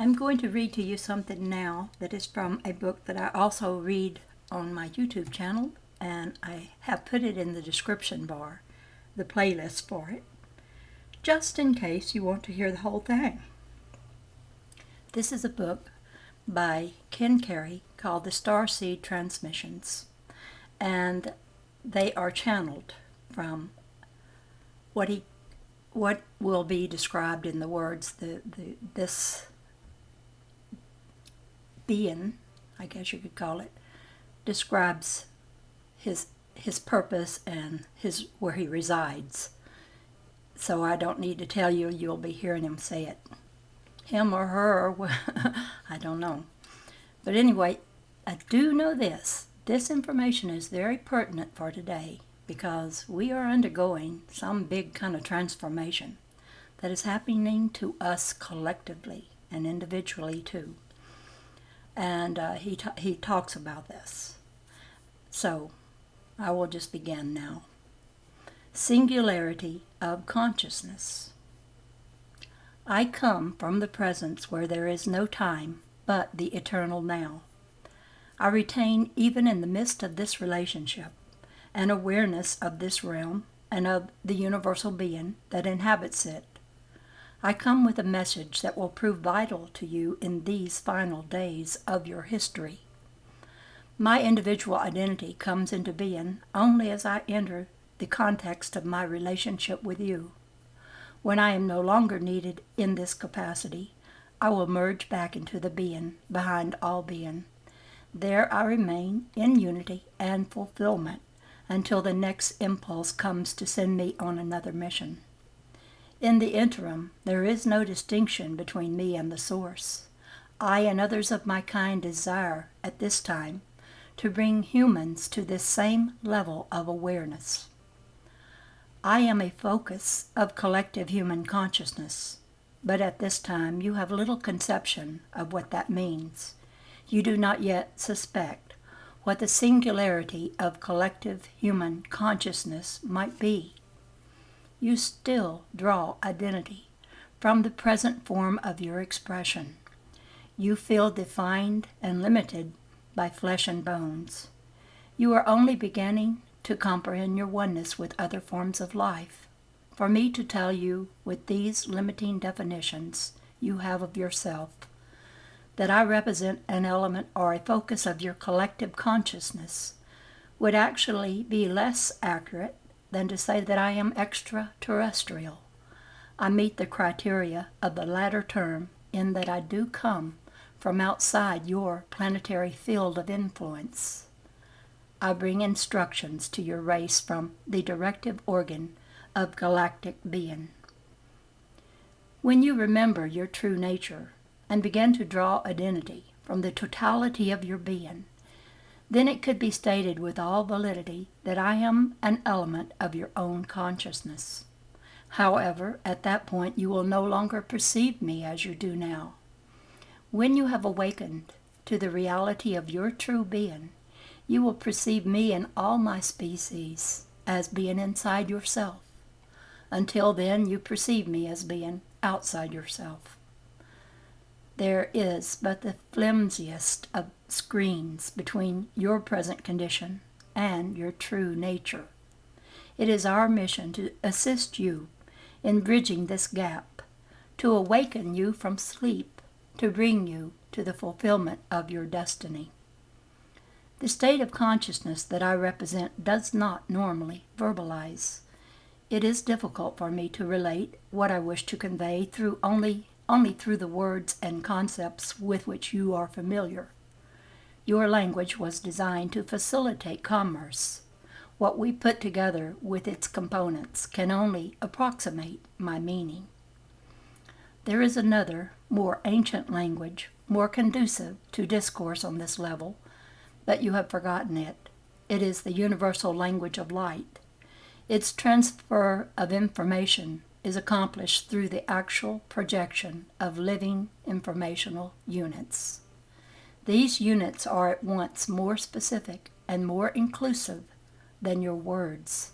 I'm going to read to you something now that is from a book that I also read on my YouTube channel, and I have put it in the description bar, the playlist for it, just in case you want to hear the whole thing. This is a book by Ken Carey called the Starseed Transmissions, and they are channeled from what will be described in the words this being, I guess you could call it, describes his purpose and where he resides. So I don't need to tell you, you'll be hearing him say it. Him or her, I don't know. But anyway, I do know this. This information is very pertinent for today because we are undergoing some big kind of transformation that is happening to us collectively and individually too. And he talks about this. So I will just begin now. Singularity of consciousness. I come from the presence where there is no time but the eternal now. I retain, even in the midst of this relationship, an awareness of this realm and of the universal being that inhabits it. I come with a message that will prove vital to you in these final days of your history. My individual identity comes into being only as I enter the context of my relationship with you. When I am no longer needed in this capacity, I will merge back into the being behind all being. There I remain in unity and fulfillment until the next impulse comes to send me on another mission. In the interim, there is no distinction between me and the Source. I and others of my kind desire, at this time, to bring humans to this same level of awareness. I am a focus of collective human consciousness, but at this time you have little conception of what that means. You do not yet suspect what the singularity of collective human consciousness might be. You still draw identity from the present form of your expression. You feel defined and limited by flesh and bones. You are only beginning to comprehend your oneness with other forms of life. For me to tell you with these limiting definitions you have of yourself, that I represent an element or a focus of your collective consciousness, would actually be less accurate than to say that I am extraterrestrial. I meet the criteria of the latter term in that I do come from outside your planetary field of influence. I bring instructions to your race from the directive organ of galactic-being. When you remember your true nature and begin to draw identity from the totality of your being, then it could be stated with all validity that I am an element of your own consciousness. However, at that point you will no longer perceive me as you do now. When you have awakened to the reality of your true being, you will perceive me and all my species as being inside yourself. Until then, you perceive me as being outside yourself. There is but the flimsiest of screens between your present condition and your true nature. It is our mission to assist you in bridging this gap, to awaken you from sleep, to bring you to the fulfillment of your destiny. The state of consciousness that I represent does not normally verbalize. It is difficult for me to relate what I wish to convey through only through the words and concepts with which you are familiar. Your language was designed to facilitate commerce. What we put together with its components can only approximate my meaning. There is another, more ancient language, more conducive to discourse on this level, but you have forgotten it. It is the universal language of light. Its transfer of information is accomplished through the actual projection of living informational units. These units are at once more specific and more inclusive than your words.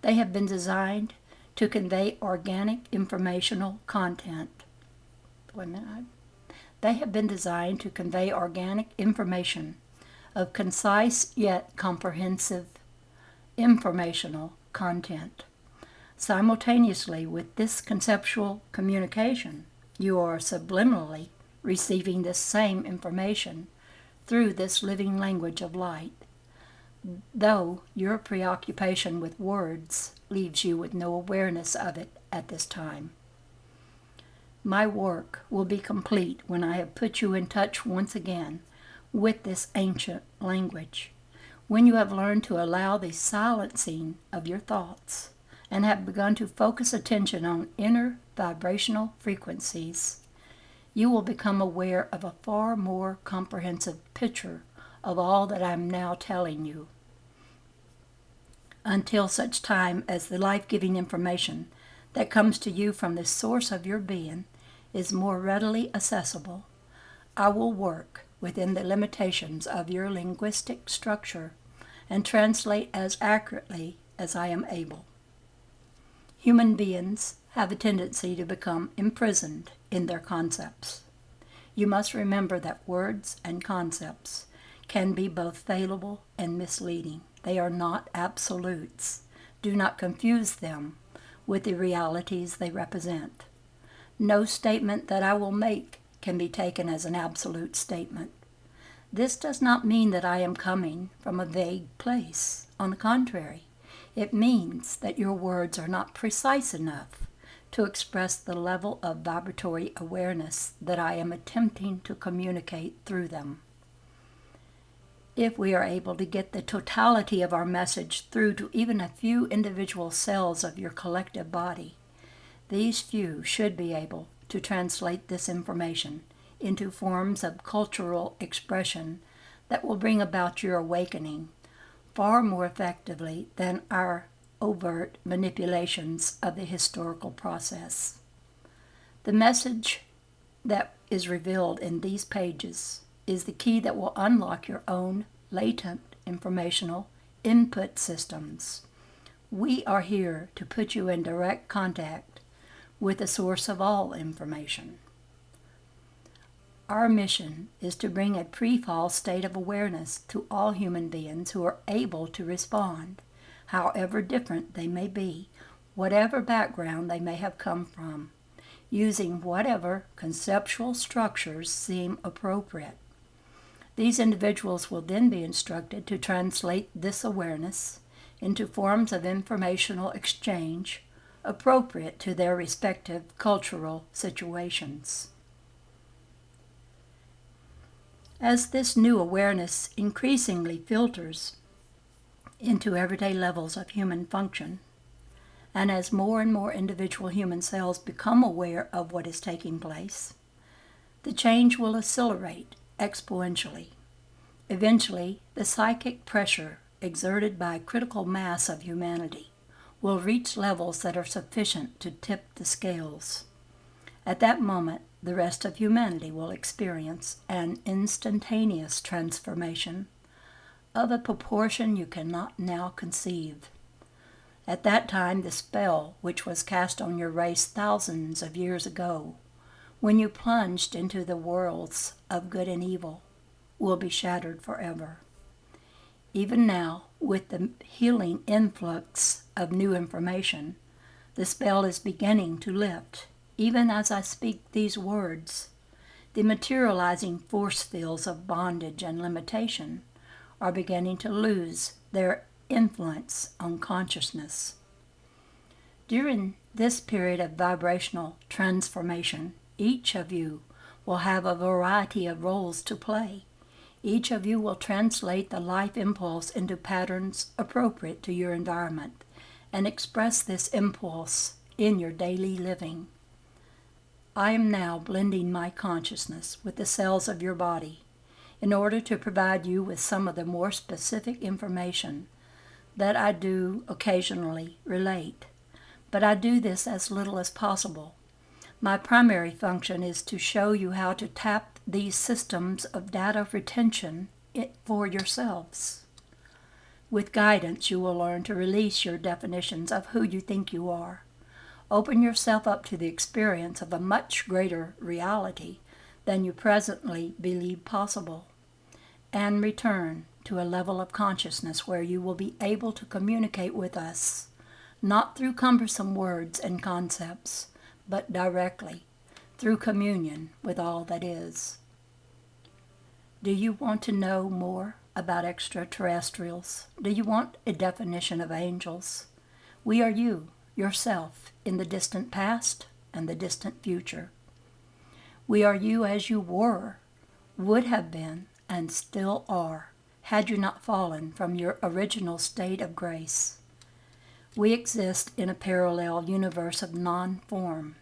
They have been designed to convey organic informational content. They have been designed to convey organic information of concise yet comprehensive informational content. Simultaneously with this conceptual communication, you are subliminally receiving this same information through this living language of light, though your preoccupation with words leaves you with no awareness of it at this time. My work will be complete when I have put you in touch once again with this ancient language, when you have learned to allow the silencing of your thoughts and have begun to focus attention on inner vibrational frequencies. You will become aware of a far more comprehensive picture of all that I am now telling you. Until such time as the life-giving information that comes to you from the source of your being is more readily accessible, I will work within the limitations of your linguistic structure and translate as accurately as I am able. Human beings have a tendency to become imprisoned in their concepts. You must remember that words and concepts can be both fallible and misleading. They are not absolutes. Do not confuse them with the realities they represent. No statement that I will make can be taken as an absolute statement. This does not mean that I am coming from a vague place. On the contrary, it means that your words are not precise enough to express the level of vibratory awareness that I am attempting to communicate through them. If we are able to get the totality of our message through to even a few individual cells of your collective body, these few should be able to translate this information into forms of cultural expression that will bring about your awakening far more effectively than our overt manipulations of the historical process. The message that is revealed in these pages is the key that will unlock your own latent informational input systems. We are here to put you in direct contact with the source of all information. Our mission is to bring a pre-fall state of awareness to all human beings who are able to respond, however different they may be, whatever background they may have come from, using whatever conceptual structures seem appropriate. These individuals will then be instructed to translate this awareness into forms of informational exchange appropriate to their respective cultural situations. As this new awareness increasingly filters into everyday levels of human function, and as more and more individual human cells become aware of what is taking place, the change will accelerate exponentially. Eventually, the psychic pressure exerted by a critical mass of humanity will reach levels that are sufficient to tip the scales. At that moment, the rest of humanity will experience an instantaneous transformation of a proportion you cannot now conceive. At that time, the spell which was cast on your race thousands of years ago, when you plunged into the worlds of good and evil, will be shattered forever. Even now, with the healing influx of new information, the spell is beginning to lift. Even as I speak these words, the materializing force fields of bondage and limitation are beginning to lose their influence on consciousness. During this period of vibrational transformation, each of you will have a variety of roles to play. Each of you will translate the life impulse into patterns appropriate to your environment and express this impulse in your daily living. I am now blending my consciousness with the cells of your body in order to provide you with some of the more specific information that I do occasionally relate, but I do this as little as possible. My primary function is to show you how to tap these systems of data retention for yourselves. With guidance, you will learn to release your definitions of who you think you are. Open yourself up to the experience of a much greater reality than you presently believe possible, and return to a level of consciousness where you will be able to communicate with us, not through cumbersome words and concepts, but directly through communion with all that is. Do you want to know more about extraterrestrials? Do you want a definition of angels? We are you, yourself, in the distant past and the distant future. We are you as you were, would have been, and still are, had you not fallen from your original state of grace. We exist in a parallel universe of non-form,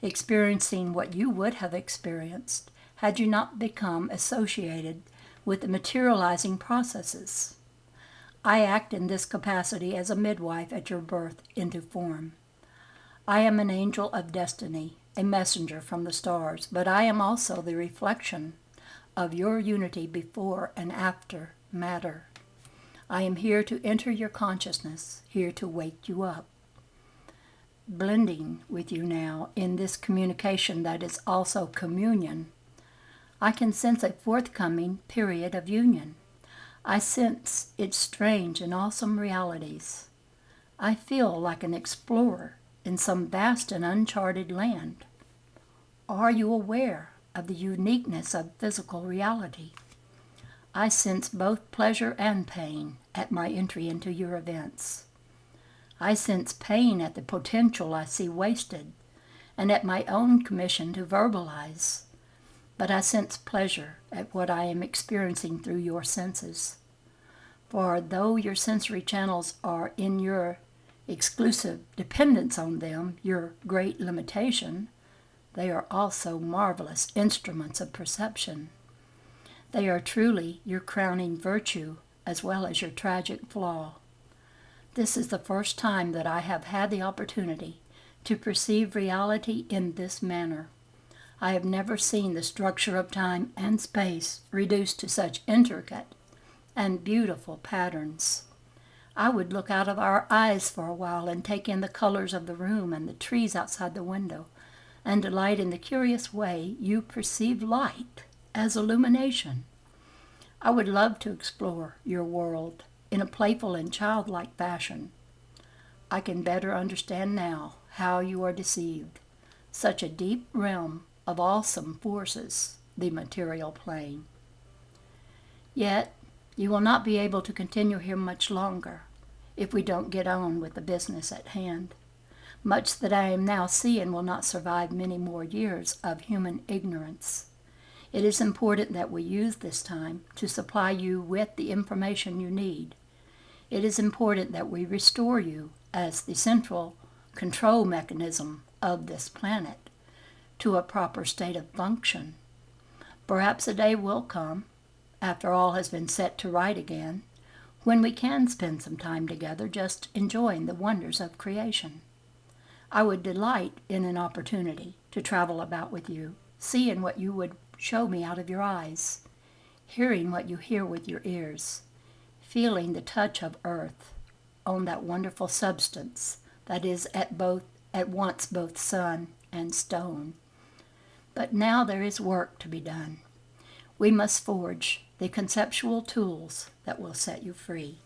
experiencing what you would have experienced had you not become associated with the materializing processes. I act in this capacity as a midwife at your birth into form. I am an angel of destiny, a messenger from the stars, but I am also the reflection of your unity before and after matter. I am here to enter your consciousness, here to wake you up. Blending with you now in this communication that is also communion, I can sense a forthcoming period of union. I sense its strange and awesome realities. I feel like an explorer in some vast and uncharted land. Are you aware of the uniqueness of physical reality? I sense both pleasure and pain at my entry into your events. I sense pain at the potential I see wasted and at my own commission to verbalize. But I sense pleasure at what I am experiencing through your senses. For though your sensory channels are in your exclusive dependence on them, your great limitation, they are also marvelous instruments of perception. They are truly your crowning virtue as well as your tragic flaw. This is the first time that I have had the opportunity to perceive reality in this manner. I have never seen the structure of time and space reduced to such intricate and beautiful patterns. I would look out of our eyes for a while and take in the colors of the room and the trees outside the window, and delight in the curious way you perceive light as illumination. I would love to explore your world in a playful and childlike fashion. I can better understand now how you are deceived. Such a deep realm of awesome forces, the material plane. Yet, you will not be able to continue here much longer if we don't get on with the business at hand. Much that I am now seeing will not survive many more years of human ignorance. It is important that we use this time to supply you with the information you need. It is important that we restore you as the central control mechanism of this planet to a proper state of function. Perhaps a day will come, after all has been set to right again, when we can spend some time together just enjoying the wonders of creation. I would delight in an opportunity to travel about with you, seeing what you would show me out of your eyes, hearing what you hear with your ears, feeling the touch of earth on that wonderful substance that is at once both sun and stone. But now there is work to be done. We must forge the conceptual tools that will set you free.